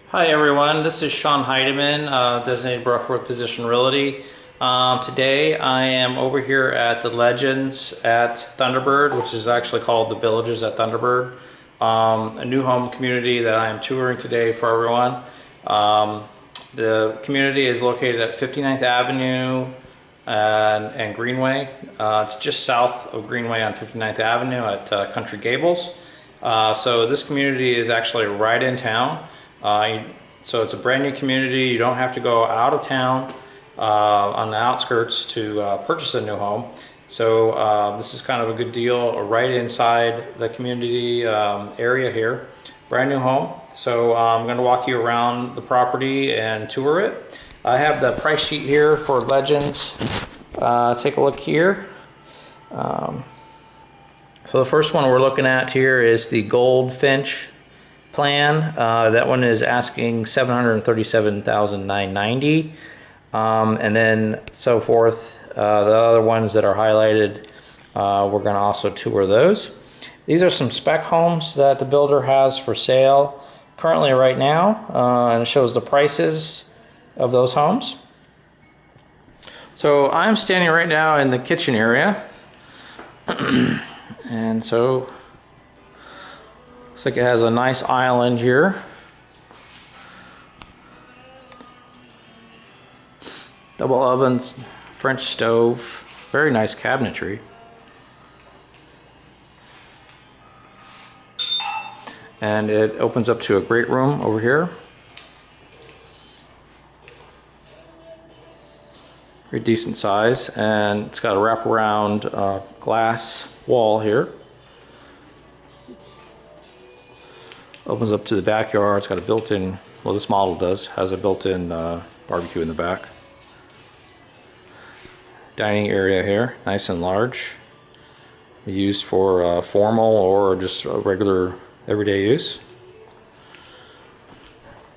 Hi everyone, this is Sean Heideman, designated broker with Position Realty. Today I am over here at the Legends at Thunderbird, which is actually called the Villages at Thunderbird, a new home community that I am touring today for everyone. The community is located at 59th Avenue and Greenway. It's just south of Greenway on 59th Avenue at Country Gables. So this community is actually right in town. So it's a brand new community. You don't have to go out of town on the outskirts to purchase a new home. So this is kind of a good deal right inside the community area here. Brand new home. So I'm going to walk you around the property and tour it. I have the price sheet here for Legends. Take a look here. So the first one we're looking at here is the Goldfinch plan. That one is asking $737,990, and then so forth. The other ones that are highlighted, we're going to also tour those. These are some spec homes that the builder has for sale currently right now, and it shows the prices of those homes. So I'm standing right now in the kitchen area, and so looks like it has a nice island here. Double ovens, French stove, very nice cabinetry. And it opens up to a great room over here. Pretty decent size, and it's got a wraparound glass wall here. Opens up to the backyard. It's got a built-in, well, this model has a built-in barbecue in the back. Dining area here, nice and large. Used for formal or just regular everyday use.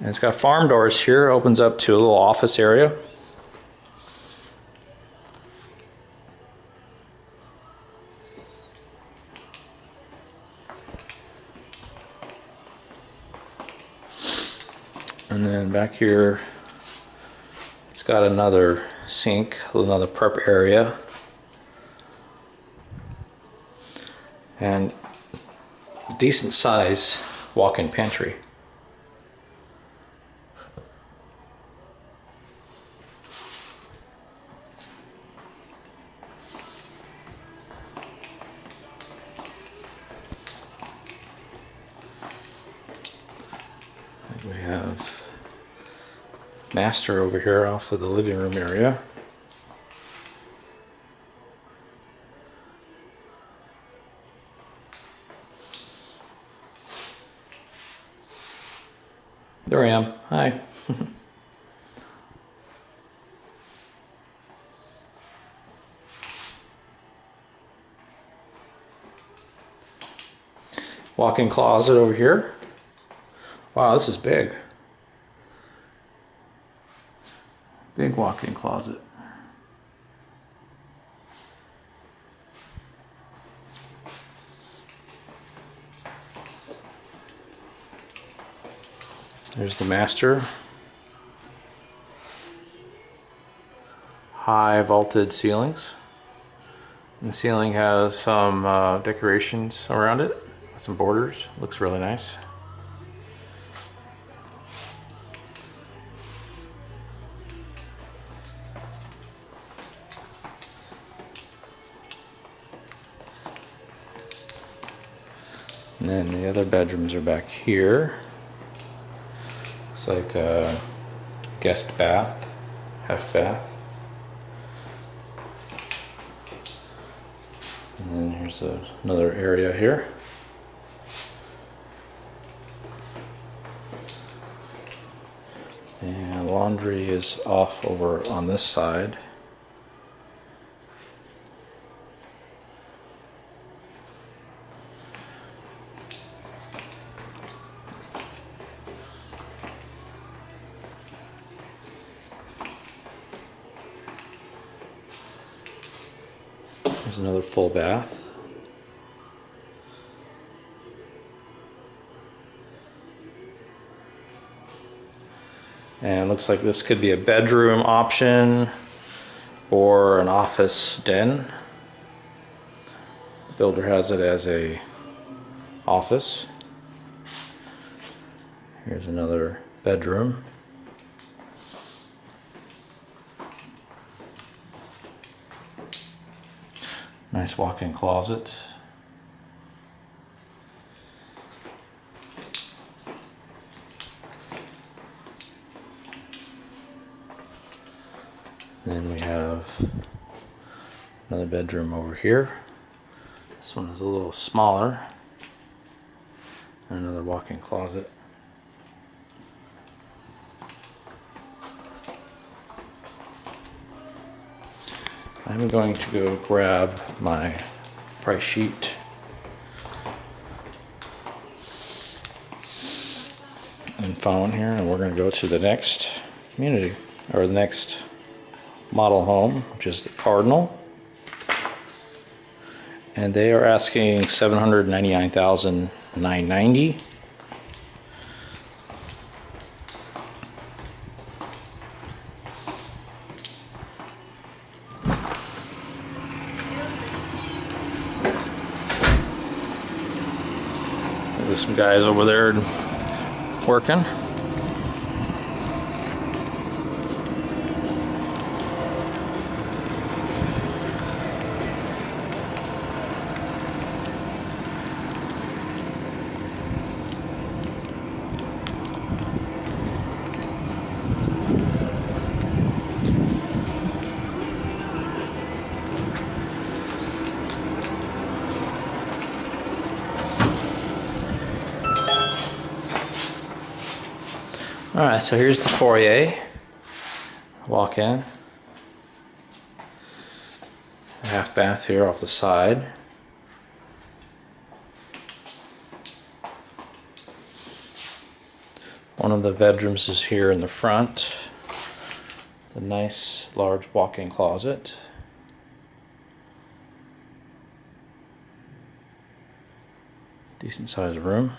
And it's got farm doors here. Opens up to a little office area. And then back here, it's got another sink, another prep area, and decent size walk-in pantry. We have master over here off of the living room area. There I am. Hi. Walk-in closet over here. Wow, this is big. Big walk-in closet. There's the master. High vaulted ceilings. And the ceiling has some decorations around it. Some borders. Looks really nice. And then the other bedrooms are back here. Looks like a guest bath, half bath. And then here's another area here. And laundry is off over on this side. There's another full bath. And it looks like this could be a bedroom option or an office den. The builder has it as a office. Here's another bedroom. Nice walk-in closet. Then we have another bedroom over here. This one is a little smaller. And another walk-in closet. I'm going to go grab my price sheet and phone here, and we're going to go to the next community, or the next model home, which is the Cardinal. And they are asking $799,990. There's some guys over there working. Alright, so here's the foyer. Walk in. A half bath here off the side. One of the bedrooms is here in the front. The nice large walk-in closet. Decent sized room.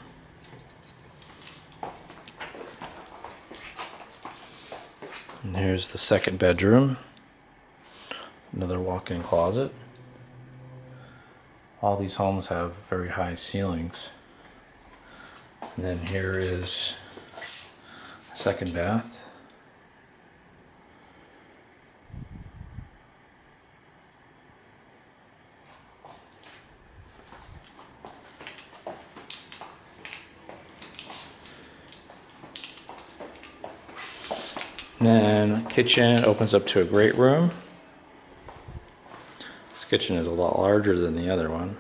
And here's the second bedroom. Another walk-in closet. All these homes have very high ceilings. And then here is a second bath. Then kitchen opens up to a great room. This kitchen is a lot larger than the other one.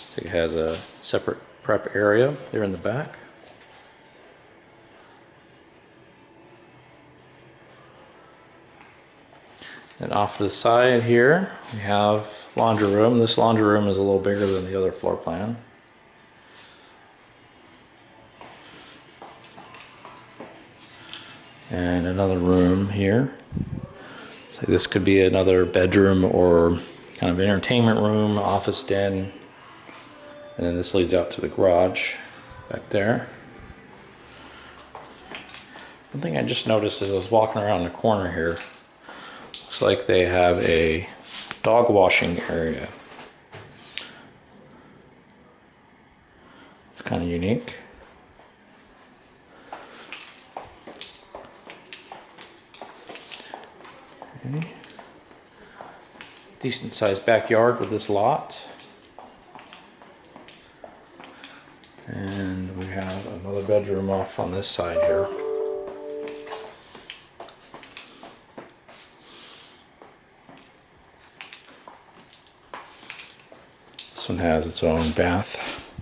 So it has a separate prep area there in the back. And off to the side here we have laundry room. This laundry room is a little bigger than the other floor plan. And another room here. So this could be another bedroom or kind of entertainment room, office den. And then this leads out to the garage back there. One thing I just noticed as I was walking around the corner here, looks like they have a dog washing area. It's kind of unique. Okay. Decent sized backyard with this lot. And we have another bedroom off on this side here. This one has its own bath.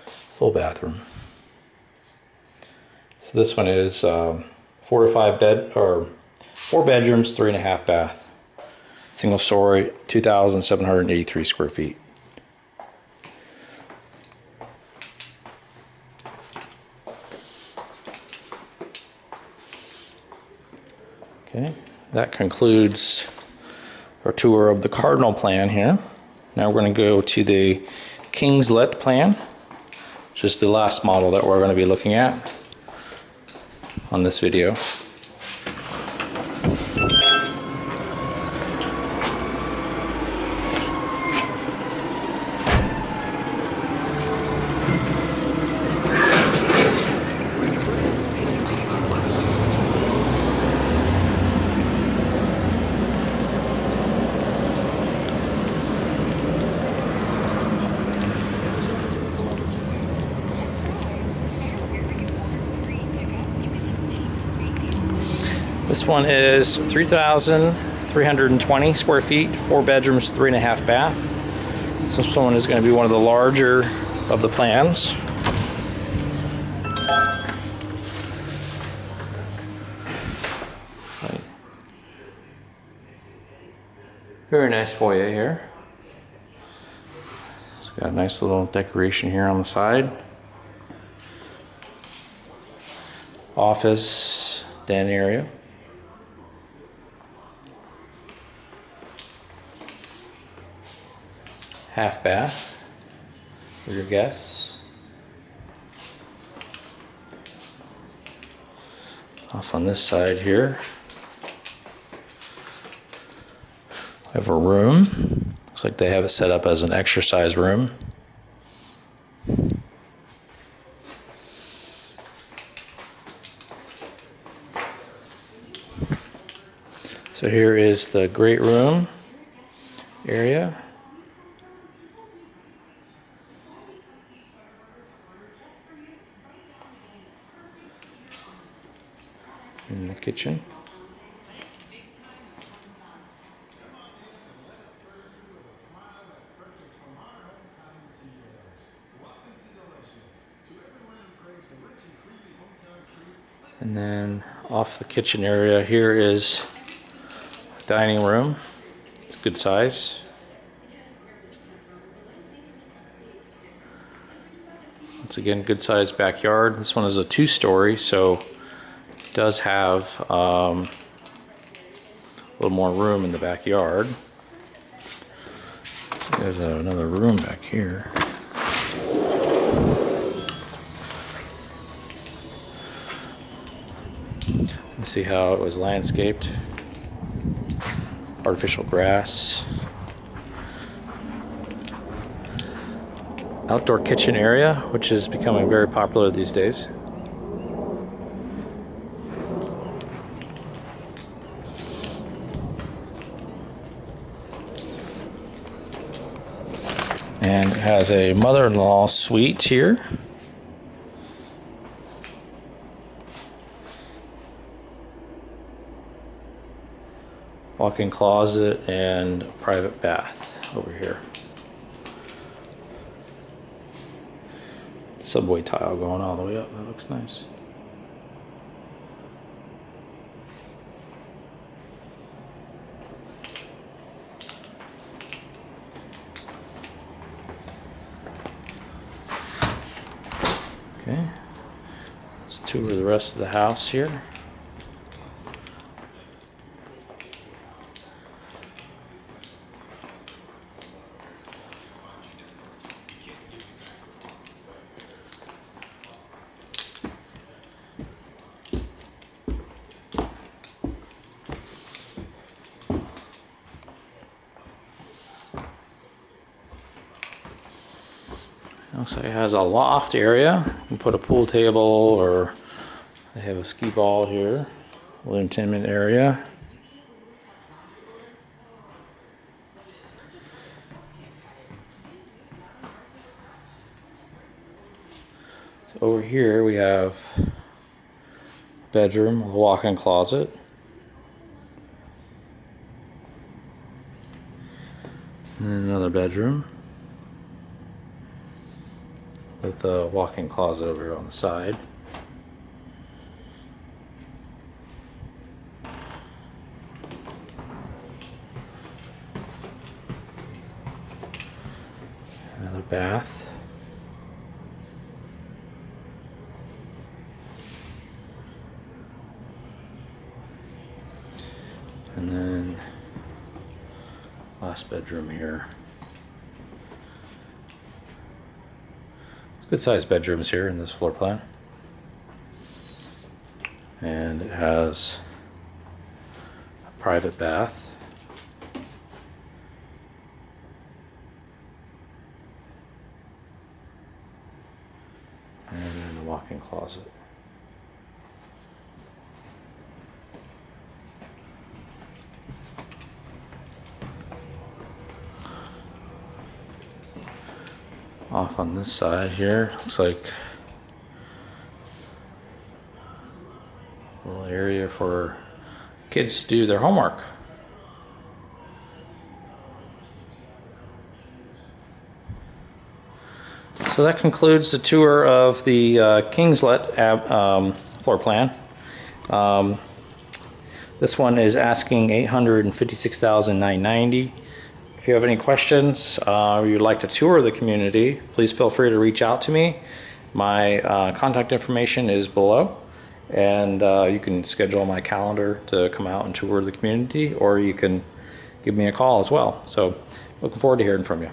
Full bathroom. So this one is 4 bedrooms, 3.5 bath. single story, 2,783 square feet. Okay, that concludes our tour of the cardinal plan here. Now we're going to go to the Kingslet plan, which is the last model that we're going to be looking at on this video. This one is 3,320 square feet, 4 bedrooms, 3.5 bath. So this one is going to be one of the larger of the plans. Very nice foyer here. It's got a nice little decoration here on the side. Office, den area. Half bath for your guests. Off on this side here, we have a room. Looks like they have it set up as an exercise room. So here is the great room area. In the kitchen. And then off the kitchen area here is dining room. It's good size. Once again, good size backyard. This one is a 2-story, so does have a little more room in the backyard. So there's another room back here. You see how it was landscaped. Artificial grass. Outdoor kitchen area, which is becoming very popular these days. And it has a mother-in-law suite here. Walk-in closet and private bath over here. Subway tile going all the way up. That looks nice. Okay, let's tour the rest of the house here. Looks like it has a loft area. You can put a pool table, or they have a skee ball here. A little intimate area. So over here we have bedroom, a walk-in closet. And then another bedroom with a walk-in closet over here on the side. private bath. And then last bedroom here. It's good sized bedrooms here in this floor plan. And it has a private bath. And then a walk-in closet. Off on this side here, looks like a little area for kids to do their homework. So that concludes the tour of the Kingslet floor plan. This one is asking $856,990. If you have any questions or you'd like to tour the community, please feel free to reach out to me. My contact information is below, and you can schedule my calendar to come out and tour the community, or you can give me a call as well. So looking forward to hearing from you.